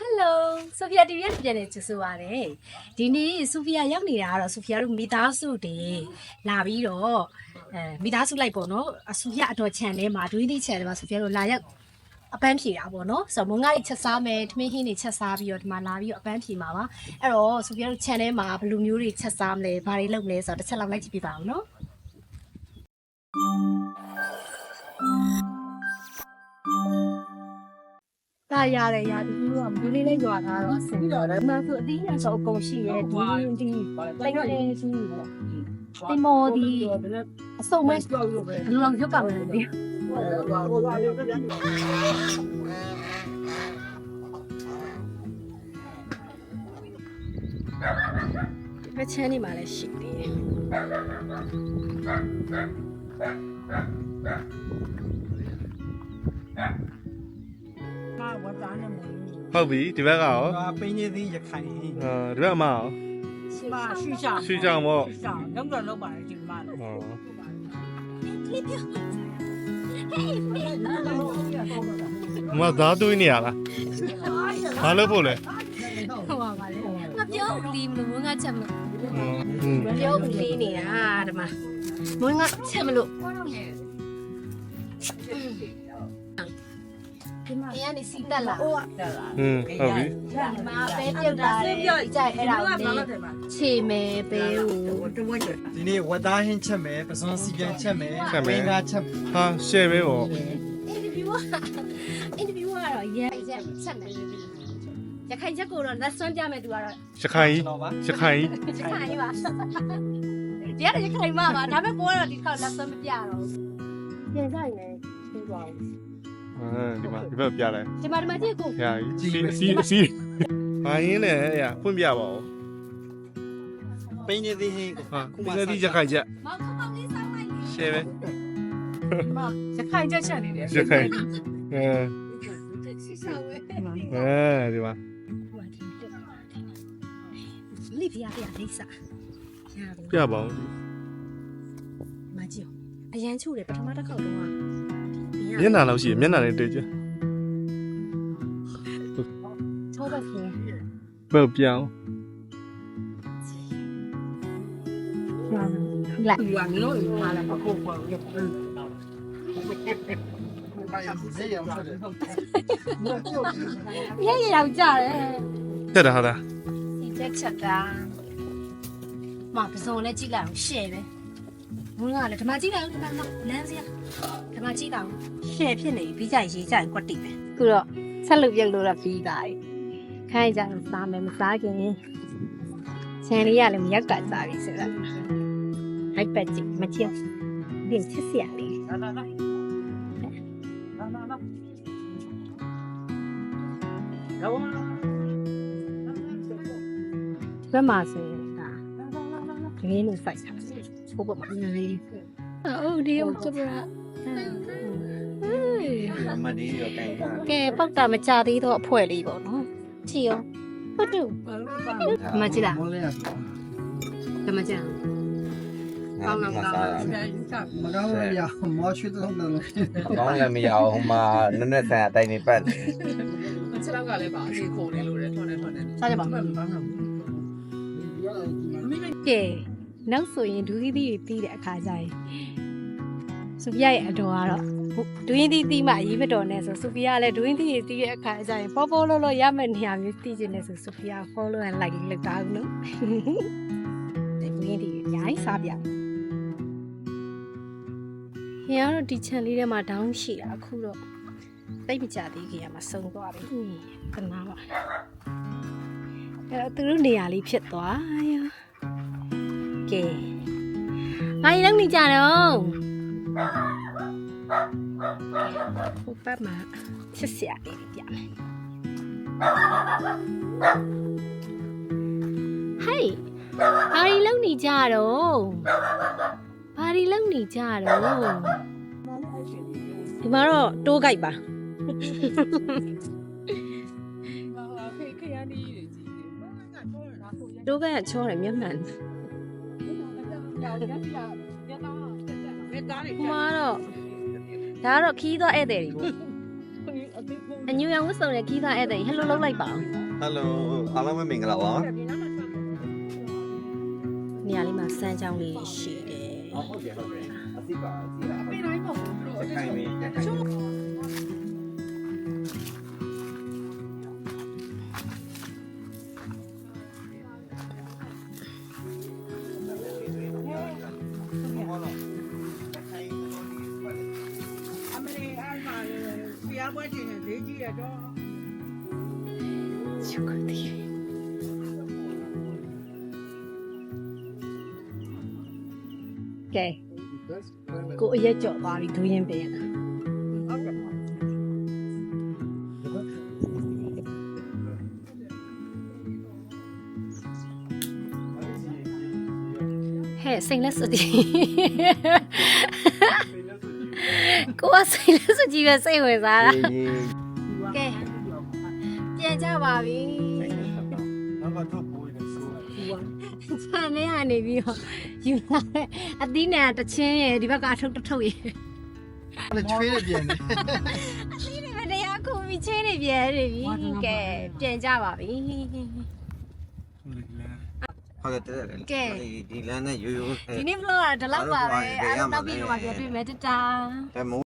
Hello, Sophia TV ပြန်နေကြဆိုပါရယ်ဒီနေ့ Sophia ရောက်နေတာကတော့ Sophia တို့မိသားစုတွေလာပြီးတော့မိသားစုလိုက်ပေါ့နော် Sophia အတော် channel မှာဒွေးသီး channel မှာ Sophia တို့လာရောက်အပန်းဖြေတာပေါ့နော်ဆိုတော့မုံငါးကြီးချက်စားမယ်ထမင်းဟင်းတွေချက်စားပြီးတော့ဒီမှာလာပြီးတော့အပန်းဖြေမှာပါအဲ့တော့ Sophia တို့ channel မှာဘယ်လိုမျိုးတွေချက်စားမလဲဘာတွေလုပ်မလဲဆိုတော့တစ်ချက်လောက်လိုက်ကြည့်ပြပါအောင်နော်ဒါရတယ်ဒီလိုကဘူးလေးလေးရွာတာတော့ဆင်တော့တယ်မှဆိုအသီးရဆိုအကုန်ရှိရဲ့ဒီတိုင်းတော့လေးရှိပေါ့ဒီမော်ဒီအစုံမဲ့ဘယ်လိုလုပ်ရုပ်ကမလဲဒီဘယ်ချမ်းနေမှာလဲရှိသေးတယ်ဟုတ်ပြီဒီဘက်ကရောပင်းကြီးသီးရခိုင်ဒီဘက်မှာရောရှိချောင်းပေါ့လုံးတော့လုံးပါတယ်ဒီမှာမသားတွေးနေရလားဘာလို့ဖို့လဲဟုတ်ပါပါလေငါပြောဦးလီမလို့ငါချက်မလို့ပြောဦးလီနေတာဒီမှာမငါချက်မလို့ဒီမှာရနေစီတက်လာဟုတ်ပြီဒီမှာပဲပြုတ်တာလေကြိုက်အဲ့ဒါကိုခြေမယ်ပဲဟိုဒီနေ့ဝတ်သားဟင်းချက်မယ်ပစွန်စီပြန်ချက်မယ်ဝင်းသားချက်ဟာရှယ်ပဲပေါ့အင်တာဗျူးကတော့ရဲချက်မယ်ရခိုင်ချက်ကိုတော့လက်စွမ်းပြမယ်သူကတော့ရခိုင်ပါဒီကတော့ရခိုင်မှာပါဒါပေမဲ့ကိုကတော့ဒီခေါက်လက်စွမ်းမပြတော့ပြန်ကြရင်လည်းသိသွားဘူးဒီဘက်ပြလိုက်ဒီမှာကြည့်ကိုဟာစီဘာရင်းလဲဖွင့်ပြပါဦးပင်းကြီးသီးဟင်းဟာပင်းကြီးရခိုင်ချက်မောင်ခမောင်လေးစောင်းလိုက်ရှယ်ပဲရခိုင်ချက်နေတယ်ရခိုင်စီစားဝဲဒီမှာလိပြလိစာပြပါဦးမကြည့်အရန်ချို့တယ်ပထမတစ်ခေါက်တော့မျက်နှာလောက်ရှိမျက်နှာလေးတွေ့ကြချောပါခင်ဘယ်ပြောင်းလာဒီကနိုးလာလာပခုပေါ်ရရဲရောက်ကြတယ်တက်တာဟုတ်လားဒီချက်တာမပစုံနဲ့ကြည့်လိုက်အောင်ရှယ်ပဲဘုန်းကလည်းဓမ္မကြည့်လိုက်အောင်ဓမ္မလမ်းစီဓမ္မကြည့်လိုက်အောင်ရှယ်ဖြစ်နေပြီးကြရေးကြရင်ကွက်တိပဲခုတော့ဆက်လုပ်ပြုတ်လို့တော့ပြီးသားပြီခိုင်းကြတော့စားမယ်မစားခင်ချန်လေးရလည်းမရက်ကစားပြီဆိုတော့ဟိုက်ပတ်ကြည့်မချစ်ဒီချစ်စရာလေးဘယ်မှာဆိုရင်ဒါဒီနေ့လို့စိုက်တာဟုတ်ပါမလားဟုတ်ဒီဟုတ်ကဲ့မဒီရောကဲပောက်တာမကြသေးတော့အဖွဲလေးပေါ့နော်ချီရောဟုတ်တူမကြည့်လားဓမ္မကြကောင်းလားကောင်းလားမကောင်းလည်းရမောရှိတော့တယ်ကောင်းလည်းမရအောင်ဟိုမှာနက်နက်ဆန်အတိုင်းနေပတ်တယ်ချက်တော့ကလည်းပါအေးခုံနေလို့လေထွန်းနေစားကြပါကဲနောက်ဆိုရင်ဒူးသီးတွေတီးတဲ့အခါကျရင်ဆိုဖီယာရဲ့အတော်ကတော့ဒူးရင်သီးတီးမှရေးမတော်နဲ့ဆိုဖီယာကလည်းဒူးရင်သီးတွေတီးတဲ့အခါကျရင်ပေါ်ပေါ်လောလောရမယ့်နေရာမျိုးတီးခြင်းနဲ့ဆိုဖီယာ follow and like လုပ်တာဘူးနော်ဒူးရင်သီးအများကြီးစားပြဟင်ကတော့ဒီ channel လေးထဲမှာ down ရှိတာအခုတော့တိတ်မကြသေးခင်ကမှစုံသွားပြီခဏပါအဲ့တော့သူတို့နေရာလေးဖြစ်သွားရောကဲဘာကြီးလုံးနေကြတော့ဟိုပတ်မှာချစ်စရာလေးပြမယ်ဟေးဘာကြီးလုံးနေကြတော့ဘာကြီးလုံးနေကြတော့ဒီမှာတော့တိုးကြိုက်ပါတိုးကြိုက်ချောတယ်မျက်မှန်မှာတော့ဒါကတော့ခီးသွားဧည့်သည်တွေပေါ့ အညူရောင်ဝတ်စုံနဲ့ခီးသားဧည့်သည်ဟယ်လိုလုပ်လိုက်ပါအောင် ဟယ်လိုအားလုံးပဲမင်္ဂလာပါ နေရာလေးမှာစမ်းချောင်းလေးရှိတယ် ဟုတ်တယ်ဟုတ်တယ်အစ်ပါအစ်ပါ ပေးတိုင်းပေါ့တို့ ခိုင်မင်း တချို့ အမေအားမှာဆရာဘွဲချင်းနဲ့ဈေးကြီးရတော့ ချူကတိကဲကိုအရက်ကြော်သွားပြီဒူးရင်ပေးရတာ ဟဲ့စိတ်လက်စွပ်ကြီးကိုကစိတ်လက်စွပ်ကြီးပဲစိတ်ဝင်စားတာကဲပြန်ကြပါပြီ နောက်ကတော့ပိုးနေဆိုး ခြံထဲကနေပြီးတော့ယူလာတဲ့အသီးနဲ့တချင်းရယ်ဒီဘက်ကအထုပ်တစ်ထုပ်ရယ် လည်းချွေးနေပြန်တယ် အသီးတွေပဲတရားခုပြီးချင်းနေပြန်နေပြီကဲပြန်ကြပါပြီ ဟုတ်တယ်ဒီလမ်းနဲ့ရိုးရိုး ဒီနေ့ vlog ကဒီလောက်ပါပဲအားလုံးနောက်ပြီးတော့ပြန်တွေ့မယ်တတာ အဲမိုး